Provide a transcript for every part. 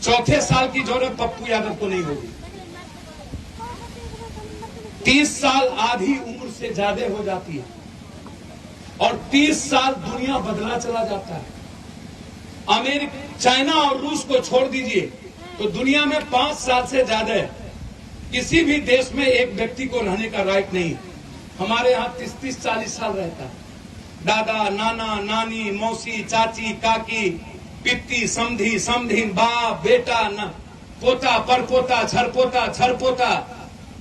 चौथे साल की जरूरत पप्पू यादव को नहीं होगी। 30 साल आधी उम्र से ज्यादा हो जाती है और 30 साल दुनिया बदला चला जाता है। अमेरिका, चाइना और रूस को छोड़ दीजिए तो दुनिया में 5 साल से ज्यादा किसी भी देश में एक व्यक्ति को रहने का राइट नहीं। हमारे यहाँ 30-40 साल रहता है। दादा, नाना, नानी, मौसी, चाची, काकी, पित्ती, समधी, समधीन, बाप, बेटा, पोता, परपोता, छरपोता, छरपोता।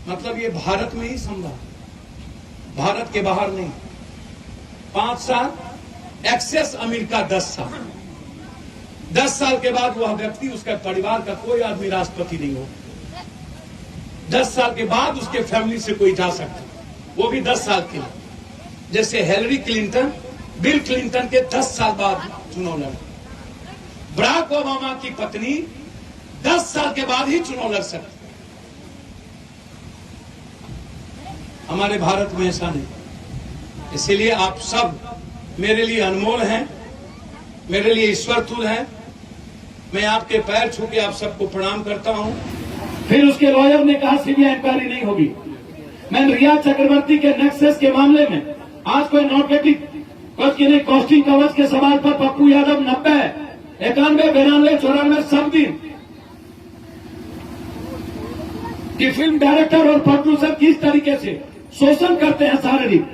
मतलब ये भारत में ही संभव, भारत के बाहर नहीं। 5 साल एक्सेस, अमेरिका 10 साल। 10 साल के बाद वह व्यक्ति, उसके परिवार का कोई आदमी राष्ट्रपति नहीं हो। 10 साल के बाद उसके फैमिली से कोई जा सकता, वो भी 10 साल के लिए। जैसे हिलरी क्लिंटन, बिल क्लिंटन के 10 साल बाद चुनाव लड़े। बराक ओबामा की पत्नी 10 साल के बाद ही चुनाव लड़ सकती। हमारे भारत में ऐसा नहीं। इसीलिए आप सब मेरे लिए अनमोल हैं, मेरे लिए ईश्वर तुल्य हैं। मैं आपके पैर छू के आप सबको प्रणाम करता हूं। फिर उसके लॉयर ने कहा सीबीआई इंक्वायरी नहीं होगी। मैं रिया चक्रवर्ती के नेक्सस के मामले में आज कोई नॉर्मेटिव कॉस्टिंग कवच के सवाल पर पप्पू यादव 90, 91, 92, 94 सब दिन कि फिल्म डायरेक्टर और प्रोड्यूसर किस तरीके से शोषण करते हैं शारीरिक।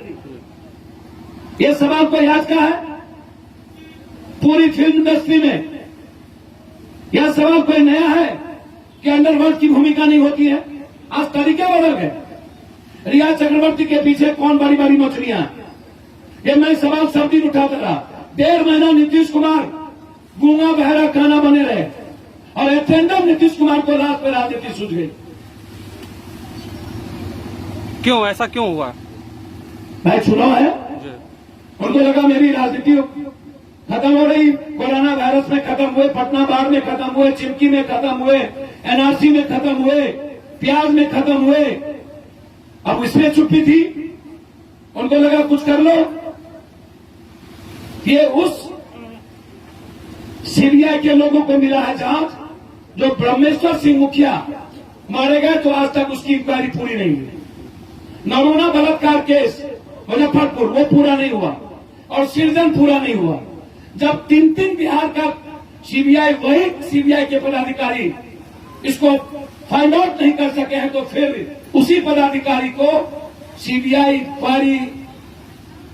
ये सवाल कोई आज का है पूरी फिल्म इंडस्ट्री में? यह सवाल कोई नया है कि अंडरवर्ल्ड की भूमिका नहीं होती है? आज तरीके बदल गए। रिया चक्रवर्ती के पीछे कौन बड़ी बड़ी मछलियां? ये मैं सवाल सब दिन उठाता रहा। 1.5 महीना नीतीश कुमार गूंगा बहरा काना बने रहे और एटेंडम नीतीश कुमार को रात पे राजनीति सूझ गई। क्यों, ऐसा क्यों हुआ? भाई चुनाव है, उनको लगा मेरी राजनीति खत्म हो रही। कोरोना वायरस में खत्म हुए, पटना बाढ़ में खत्म हुए, चिमकी में खत्म हुए, एनआरसी में खत्म हुए, प्याज में खत्म हुए। अब इसमें चुप्पी थी, उनको लगा कुछ कर लो। ये उस सीबीआई के लोगों को मिला है जांच, जो ब्रह्मेश्वर सिंह मुखिया मारे गए तो आज तक उसकी इंक्वायरी पूरी नहीं हुई। नरोना बलात्कार केस मुजफ्फरपुर, वो पूरा नहीं हुआ और सृजन पूरा नहीं हुआ। जब 3 बिहार का सीबीआई, वही सीबीआई के पदाधिकारी इसको फाइंड आउट नहीं कर सके हैं, तो फिर उसी पदाधिकारी को सीबीआई इंक्वायरी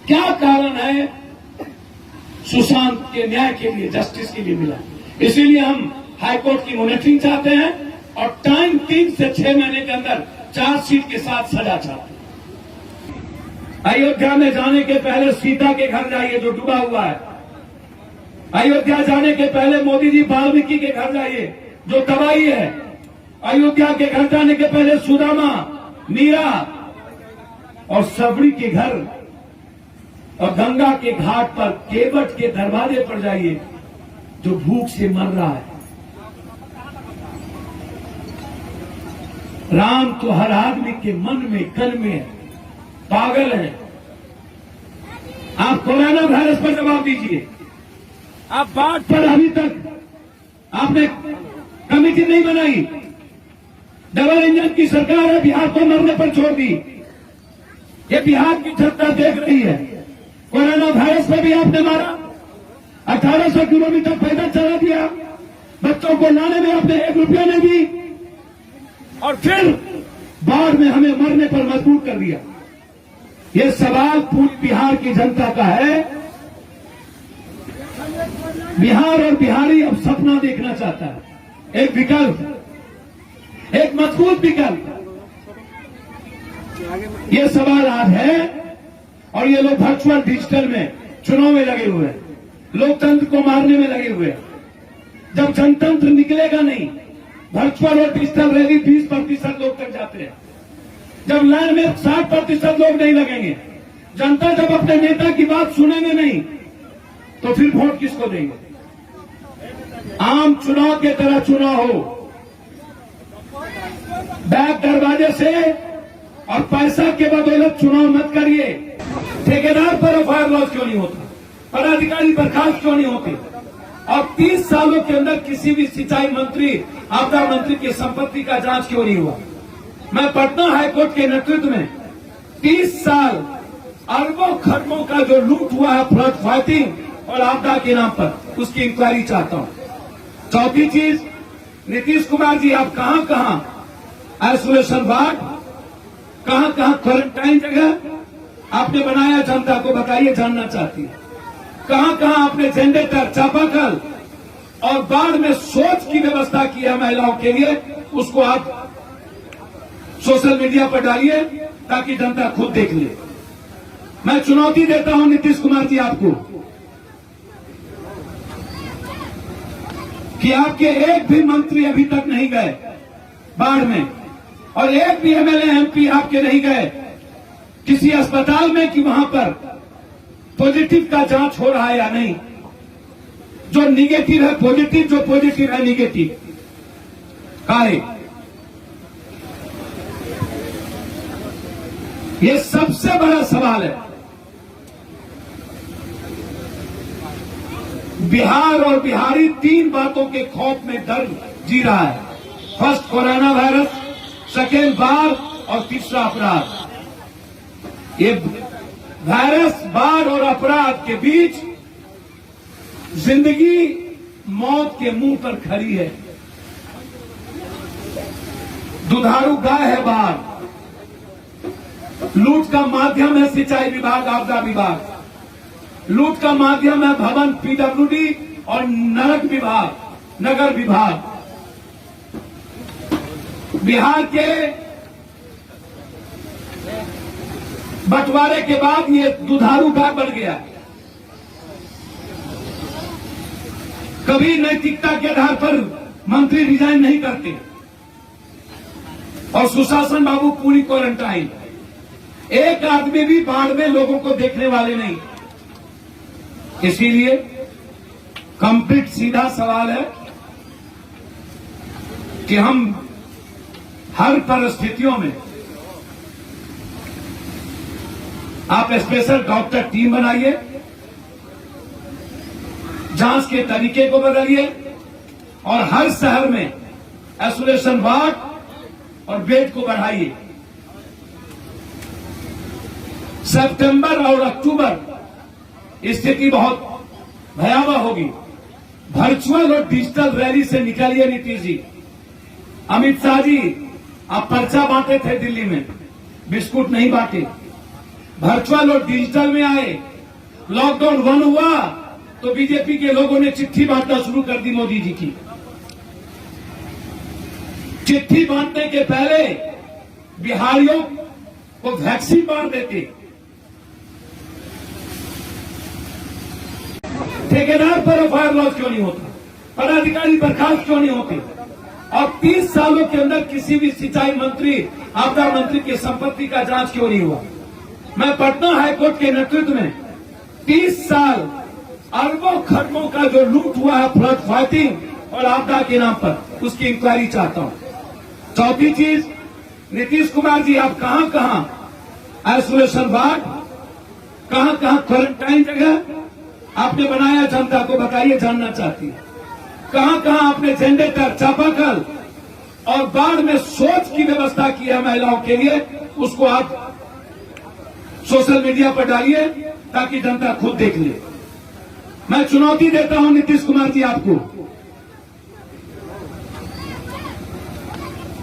क्या कारण है सुशांत के न्याय के लिए, जस्टिस के लिए मिला। इसीलिए हम हाईकोर्ट की मॉनिटरिंग चाहते हैं और टाइम 3 से 6 महीने के अंदर चार्जशीट के साथ सजा चाहते हैं। अयोध्या में जाने के पहले सीता के घर जाइए जो डूबा हुआ है। अयोध्या जाने के पहले मोदी जी वाल्मीकि के घर जाइए जो तबाही है। अयोध्या के घर जाने के पहले सुदामा, मीरा और सबरी के घर और गंगा के घाट पर केवट के दरवाजे पर जाइए जो भूख से मर रहा है। राम तो हर आदमी के मन में, कल में पागल है। आप कोरोना वायरस पर जवाब दीजिए। आप बाढ़ पर अभी तक आपने कमेटी नहीं बनाई। डबल इंजन की सरकार है, बिहार को मरने पर छोड़ दी। ये बिहार की जनता देख रही है। कोरोना वायरस पर भी आपने मारा, 1800 किलोमीटर पैदल चला दिया, बच्चों को लाने में आपने 1 रुपया नहीं दी और फिर बाढ़ में हमें मरने पर मजबूर कर दिया। ये सवाल पूरी बिहार की जनता का है। बिहार और बिहारी अब सपना देखना चाहता है, एक विकल्प, एक मजबूत विकल्प। ये सवाल आज है और ये लोग वर्चुअल डिजिटल में चुनाव में लगे हुए हैं, लोकतंत्र को मारने में लगे हुए हैं। जब जनतंत्र निकलेगा नहीं, वर्चुअल और डिजिटल रैली 20% लोग तक जाते हैं। जब लाइन में 60% लोग नहीं लगेंगे, जनता जब अपने नेता की बात सुनेंगे नहीं, तो फिर वोट किसको देंगे? आम चुनाव के तरह चुनाव हो, बैक दरवाजे से और पैसा के बदौलत चुनाव मत करिए। ठेकेदार पर एफआईआर लॉन्च क्यों नहीं होता? पदाधिकारी बर्खास्त क्यों नहीं होते? और 30 सालों के अंदर किसी भी सिंचाई मंत्री, आपदा मंत्री की संपत्ति का जांच क्यों नहीं हुआ? मैं पटना हाईकोर्ट के नेतृत्व में 30 साल अरबों खरबों का जो लूट हुआ है फ्लड फाइटिंग और आपदा के नाम पर, उसकी इंक्वायरी चाहता हूं। चौथी चीज, नीतीश कुमार जी, आप कहां कहां आइसोलेशन वार्ड, कहां कहां क्वारंटाइन जगह आपने बनाया, जनता को बताइए, जानना चाहती है। कहां कहां आपने जनरेटर, चापाकल और बाढ़ में शौच की व्यवस्था की है महिलाओं के लिए, उसको आप सोशल मीडिया पर डालिए ताकि जनता खुद देख ले। मैं चुनौती देता हूं नीतीश कुमार जी आपको कि आपके एक भी मंत्री अभी तक नहीं गए बाढ़ में, और एक भी एमएलए एमपी आपके नहीं गए किसी अस्पताल में कि वहां पर पॉजिटिव का जांच हो रहा है या नहीं। जो निगेटिव है पॉजिटिव, जो पॉजिटिव है निगेटिव। काहे? ये सबसे बड़ा सवाल है। बिहार और बिहारी 3 बातों के खौफ में डर जी रहा है। फर्स्ट कोरोना वायरस, सेकेंड बाढ़ और तीसरा अपराध। ये वायरस, बाढ़ और अपराध के बीच जिंदगी मौत के मुंह पर खड़ी है। दुधारू गाय है बाढ़, लूट का माध्यम है सिंचाई विभाग, आपदा विभाग, लूट का माध्यम है भवन, पीडब्ल्यूडी और नगर विभाग। बिहार के बंटवारे के बाद ये दुधारू गाय बन गया। कभी नैतिकता के आधार पर मंत्री रिजाइन नहीं करते और सुशासन बाबू पूरी क्वारंटाइन। एक आदमी भी बाढ़ में लोगों को देखने वाले नहीं। इसीलिए कंप्लीट सीधा सवाल है कि हम हर परिस्थितियों में आप स्पेशल डॉक्टर टीम बनाइए, जांच के तरीके को बदलिए और हर शहर में आइसोलेशन वार्ड और बेड को बढ़ाइए। सितंबर और अक्टूबर स्थिति बहुत भयावह होगी। वर्चुअल और डिजिटल रैली से निकलिए नीतीश जी। अमित शाह जी, आप पर्चा बांटे थे दिल्ली में, बिस्कुट नहीं बांटे। वर्चुअल और डिजिटल में आए। लॉकडाउन 1 हुआ तो बीजेपी के लोगों ने चिट्ठी बांटना शुरू कर दी मोदी जी की। चिट्ठी बांटने के पहले बिहारियों को वैक्सीन बांट देते। ठेकेदार पर एफआईआर लॉन्च क्यों नहीं होता? पदाधिकारी बर्खास्त क्यों नहीं होते? और 30 सालों के अंदर किसी भी सिंचाई मंत्री, आपदा मंत्री की संपत्ति का जांच क्यों नहीं हुआ? मैं पटना हाईकोर्ट के नेतृत्व में 30 साल अरबों खरबों का जो लूट हुआ है फ्लड फाइटिंग और आपदा के नाम पर, उसकी इंक्वायरी चाहता हूं। चौथी चीज, नीतीश कुमार जी, आप कहां कहां आइसोलेशन वार्ड, कहां कहां क्वारंटाइन जगह आपने बनाया, जनता को बताइए, जानना चाहती है। कहां कहां आपने जनरेटर, चापाकल और बाढ़ में शौच की व्यवस्था की है महिलाओं के लिए, उसको आप सोशल मीडिया पर डालिए ताकि जनता खुद देख ले। मैं चुनौती देता हूं नीतीश कुमार जी आपको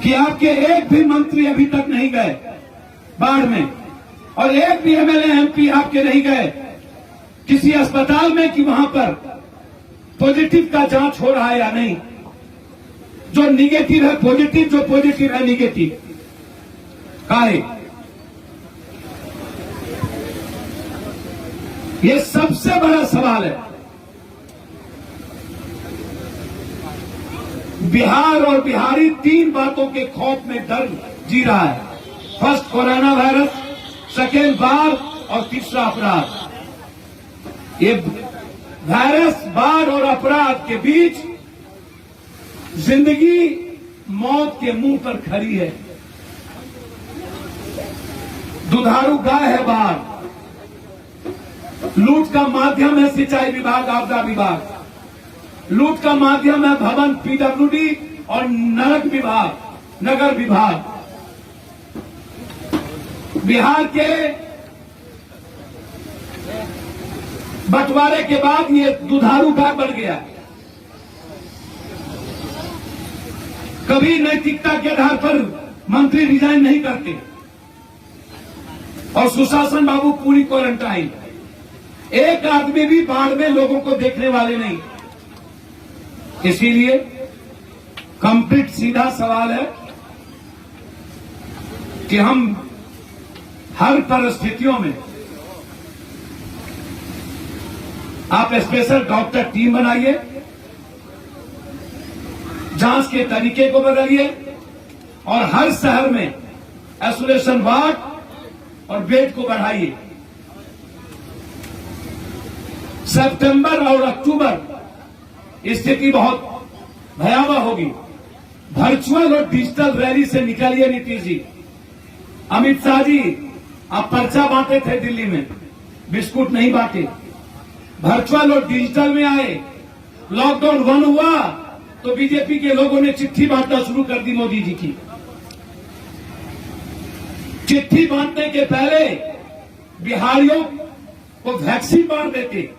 कि आपके एक भी मंत्री अभी तक नहीं गए बाढ़ में, और एक भी एमएलए एमपी आपके नहीं गए किसी अस्पताल में कि वहां पर पॉजिटिव का जांच हो रहा है या नहीं। जो निगेटिव है पॉजिटिव, जो पॉजिटिव है निगेटिव। काहे? ये सबसे बड़ा सवाल है। बिहार और बिहारी 3 बातों के खौफ में डर जी रहा है। फर्स्ट कोरोना वायरस, सेकेंड बाढ़ और तीसरा अपराध। ये वायरस, बाढ़ और अपराध के बीच जिंदगी मौत के मुंह पर खड़ी है। दुधारू गाय है बाढ़, लूट का माध्यम है सिंचाई विभाग, आपदा विभाग, लूट का माध्यम है भवन, पीडब्ल्यूडी और नगर विभाग। बिहार के बंटवारे के बाद ये दुधारू भाग बन गया। कभी नैतिकता के आधार पर मंत्री रिजाइन नहीं करते और सुशासन बाबू पूरी क्वारंटाइन। एक आदमी भी बाढ़ में लोगों को देखने वाले नहीं। इसीलिए कंप्लीट सीधा सवाल है कि हम हर परिस्थितियों में आप स्पेशल डॉक्टर टीम बनाइए, जांच के तरीके को बदलिए और हर शहर में आइसोलेशन वार्ड और बेड को बढ़ाइए। सितंबर और अक्टूबर स्थिति बहुत भयावह होगी। वर्चुअल और डिजिटल रैली से निकलिए नीतीश जी। अमित शाह जी, आप पर्चा बांटे थे दिल्ली में, बिस्कुट नहीं बांटे। वर्चुअल और डिजिटल में आए। लॉकडाउन 1 हुआ तो बीजेपी के लोगों ने चिट्ठी बांटना शुरू कर दी मोदी जी की। चिट्ठी बांटने के पहले बिहारियों को वैक्सीन बांट देते।